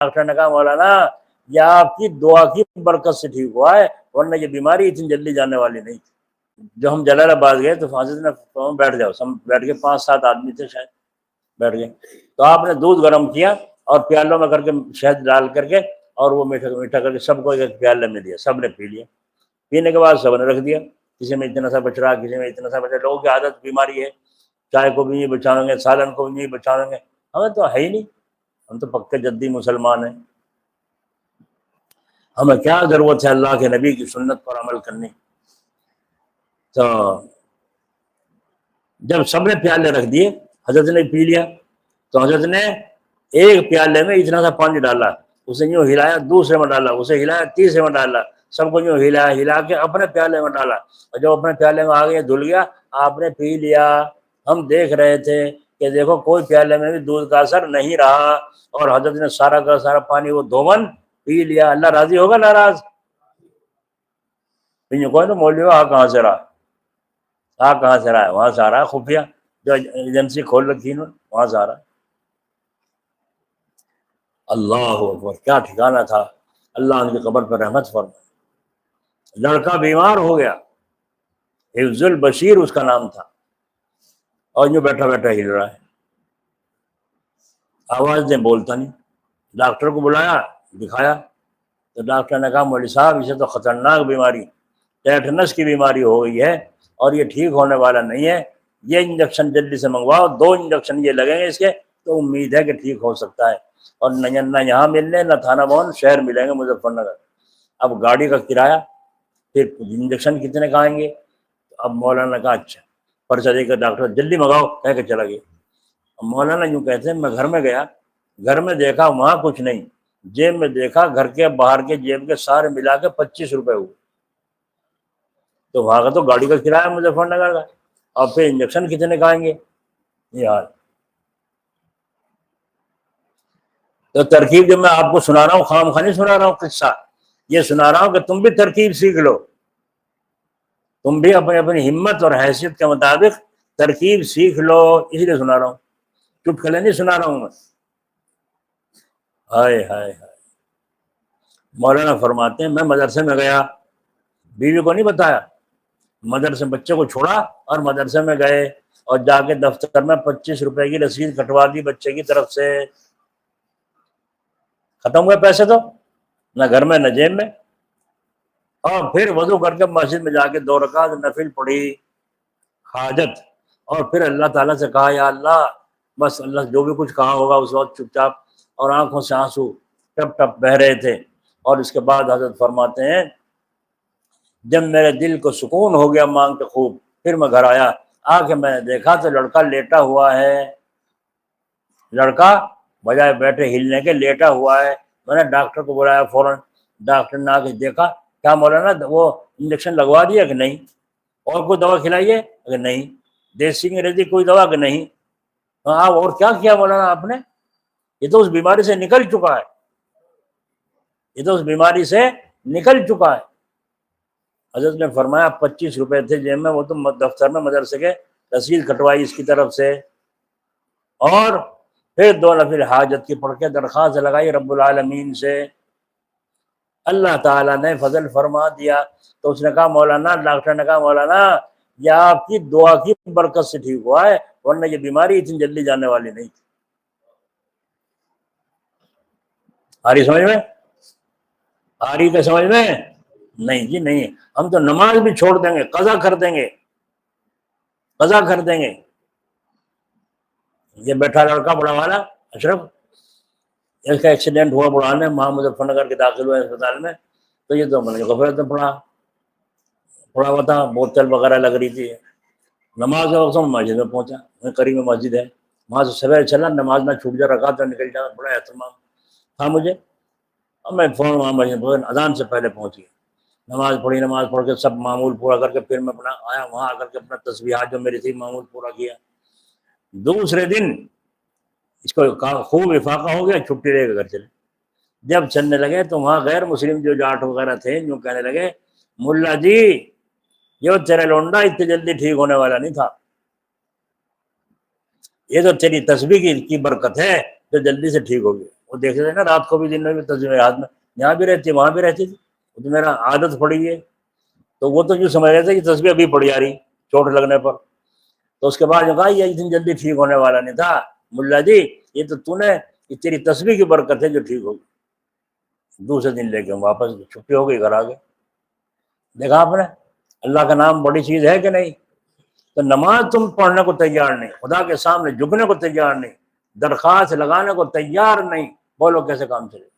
Doctor نے کہا مولانا یہ آپ کی دعا کی برکت سے ٹھیک ہوا ہے، ورنہ یہ بیماری اتنی جلدی جانے والی نہیں تھی۔ جو ہم جلال آباد گئے تو حضرت نے بیٹھ جاؤ، سب بیٹھ کے 5-7 آدمی تھے شاید، بیٹھ گئے تو آپ نے دودھ گرم کیا اور پیالوں میں کر کے شہد ڈال کر کے اور وہ میٹھا میٹھا کر کے سب کو ایک پیالے میں دیا، سب نے پی لیا۔ پینے کے بعد سب نے رکھ دیا، کسی میں اتنا سا بچ رہا، کسی میں اتنا سا بچ رہا۔ لوگوں کی عادت بیماری ہے، چائے کو بھی نہیں بچاؤیں گے، سالن کو بھی نہیں بچاؤیں گے، ہمیں تو ہے ہی نہیں، ہم تو پکے جدی مسلمان ہیں، ہمیں کیا ضرورت ہے اللہ کے نبی کی سنت پر عمل کرنے۔ تو جب سب نے پیالے رکھ دیے، حضرت نے پی لیا، تو حضرت نے ایک پیالے میں اتنا سا پانی ڈالا، اسے یوں ہلایا، دوسرے میں ڈالا، اسے ہلایا، تیسرے میں ڈالا، سب کو یوں ہلایا، ہلا کے اپنے پیالے میں ڈالا، اور جب اپنے پیالے میں آ گیا دھل گیا، آپ نے پی لیا۔ ہم دیکھ رہے تھے کہ دیکھو کوئی پیالے میں بھی دودھ کا اثر نہیں رہا، اور حضرت نے سارا کا سارا پانی وہ دھومن پی لیا۔ اللہ راضی ہوگا ناراض؟ کوئی نا مولوی کہاں سے رہا، کہاں سے رہا ہے؟ وہاں سے آ رہا ہے، خفیہ جو ایجنسی کھول رکھی انہوں نے، وہاں سے آ رہا ہے۔ اللہ اکبر، کیا ٹھکانہ تھا، اللہ ان کی قبر پر رحمت فرمائے۔ لڑکا بیمار ہو گیا، حفظ البشیر اس کا نام تھا، اور یوں بیٹھا بیٹھا ہل رہا ہے، آواز دیں بولتا نہیں۔ ڈاکٹر کو بلایا، دکھایا، تو ڈاکٹر نے کہا مولوی صاحب اسے تو خطرناک بیماری ٹیٹنس کی بیماری ہو گئی ہے، اور یہ ٹھیک ہونے والا نہیں ہے، یہ انجیکشن جلدی سے منگواؤ، 2 انجیکشن یہ لگیں گے اس کے، تو امید ہے کہ ٹھیک ہو سکتا ہے، اور نہ یہاں ملنے نہ تھانہ بھون شہر ملیں گے مظفر نگر۔ اب گاڑی کا کرایہ، پھر انجیکشن کتنے کا آئیں گے؟ اب مولانا نے کہا اچھا پرچہ دے کر ڈاکٹر جلدی منگاؤ، کہہ کے چلا گیا۔ اب مولانا یوں کہتے ہیں میں گھر میں گیا، گھر میں دیکھا وہاں کچھ نہیں، جیب میں دیکھا، گھر کے باہر کے جیب کے سارے ملا کے 25 روپے ہوئے، تو وہاں کا تو گاڑی کا کرایہ مظفر نگر کا، اور پھر انجیکشن کتنے کا آئیں گے؟ یہ حال۔ تو ترکیب جو میں آپ کو سنا رہا ہوں، خام خواہ نہیں سنا رہا ہوں قصہ، یہ سنا رہا ہوں کہ تم بھی ترکیب سیکھ لو، تم بھی اپنی اپنی ہمت اور حیثیت کے مطابق ترکیب سیکھ لو، اس لیے سنا رہا ہوں، چٹکلے نہیں سنا رہا ہوں میں۔ ہائے ہائے ہائے، مولانا فرماتے ہیں میں مدرسے میں گیا، بیوی کو نہیں بتایا، مدرسے بچے کو چھوڑا اور مدرسے میں گئے، اور جا کے دفتر میں 25 روپے کی رسید کٹوا دی بچے کی طرف سے، ختم ہوئے پیسے تو، نہ گھر میں نہ جیب میں۔ اور پھر وضو کر کے مسجد میں جا کے 2 رکعت نفل پڑھی، حاجت، اور پھر اللہ تعالیٰ سے کہا یا اللہ، بس اللہ جو بھی کچھ کہا ہوگا اس وقت چپ چاپ، اور آنکھوں سے آنسو ٹپ ٹپ بہ رہے تھے۔ اور اس کے بعد حضرت فرماتے ہیں جب میرے دل کو سکون ہو گیا مانگ کے خوب، پھر میں گھر آیا، آ کے میں نے دیکھا تو لڑکا لیٹا ہوا ہے، لڑکا بجائے بیٹھے ہلنے کے لیٹا ہوا ہے۔ میں نے ڈاکٹر کو بلایا فوراً، ڈاکٹر نے آ کے دیکھا، کیا مولانا وہ انجیکشن لگوا دیا کہ نہیں، اور کوئی دوا کھلائیے کہ نہیں، دیسی انگریزی کوئی دوا کہ نہیں، ہاں اور کیا کیا مولانا آپ نے؟ یہ تو اس بیماری سے نکل چکا ہے، یہ تو اس بیماری سے نکل چکا ہے۔ حضرت نے فرمایا 25 روپے تھے جیب میں، وہ تو دفتر میں مدرسے کے رسید کٹوائی اس کی طرف سے، اور پھر 2 نفل حاجت کی پڑھ کے درخواست لگائی رب العالمین سے، اللہ تعالیٰ نے فضل فرما دیا۔ تو اس نے کہا مولانا، ڈاکٹر نے کہا مولانا یہ آپ کی دعا کی برکت سے ٹھیک ہوا ہے، ورنہ یہ بیماری اتنی جلدی جانے والی نہیں تھی۔ آ رہی سمجھ میں؟ آ رہی کہ سمجھ میں؟ نہیں جی نہیں، ہم تو نماز بھی چھوڑ دیں گے، قضا کر دیں گے، قضا کر دیں گے۔ یہ بیٹھا لڑکا بڑا والا اشرف، اس کا ایکسیڈنٹ ہوا بڑھان میں، وہاں مظفر نگر کے داخل ہوئے اسپتال میں، تو یہ تو مجھے غفلت میں پڑا ہوا تھا، بوتل وغیرہ لگ رہی تھی، نماز کے وقت میں مسجد میں پہنچا، میں قریب میں مسجد ہے، وہاں سے سویر چلا، نماز میں چھوٹ جا رکھا تو نکل جانا، بڑا اہتمام تھا مجھے، اور میں فوراً وہاں مسجد پہنچ، اذان سے پہلے پہنچ گیا، نماز پڑھی، نماز پڑھ کے سب معمول پورا کر کے پھر میں اپنا آیا، وہاں آ کر کے اپنا تسبیحات جو میری تھی معمول پورا کیا۔ دوسرے دن اس کو خوب افاقہ ہو گیا، چھٹی لے کے گھر چلے، جب چلنے لگے تو وہاں غیر مسلم جو جاٹ وغیرہ تھے جو کہنے لگے ملا جی یہ تیرا لونڈا اتنی جلدی ٹھیک ہونے والا نہیں تھا، یہ تو تیری تسبیح کی برکت ہے جو جلدی سے ٹھیک ہو گیا۔ وہ دیکھتے تھے نا رات کو بھی دن میں بھی تصویر ہاتھ میں، یہاں بھی رہتی وہاں بھی رہتی تھی، وہ تو میرا عادت پڑی ہے، تو وہ تو یوں سمجھ رہے تھے کہ تصویر ابھی پڑی آ رہی چوٹ لگنے پر۔ تو اس کے بعد جو کہا یہ اتنی جلدی ٹھیک ہونے والا نہیں تھا ملا جی، یہ تو نے یہ تیری تصویر کی برکت ہے جو ٹھیک ہوگی۔ دوسرے دن لے کے ہم واپس چھٹی ہو گئی گھر آ گئے۔ دیکھا آپ نے اللہ کا نام بڑی چیز ہے کہ نہیں؟ تو نماز تم پڑھنے کو تیار نہیں، خدا کے سامنے جھکنے کو تیار نہیں، درخواست لگانے کو تیار نہیں، بولو کیسے کام چلے؟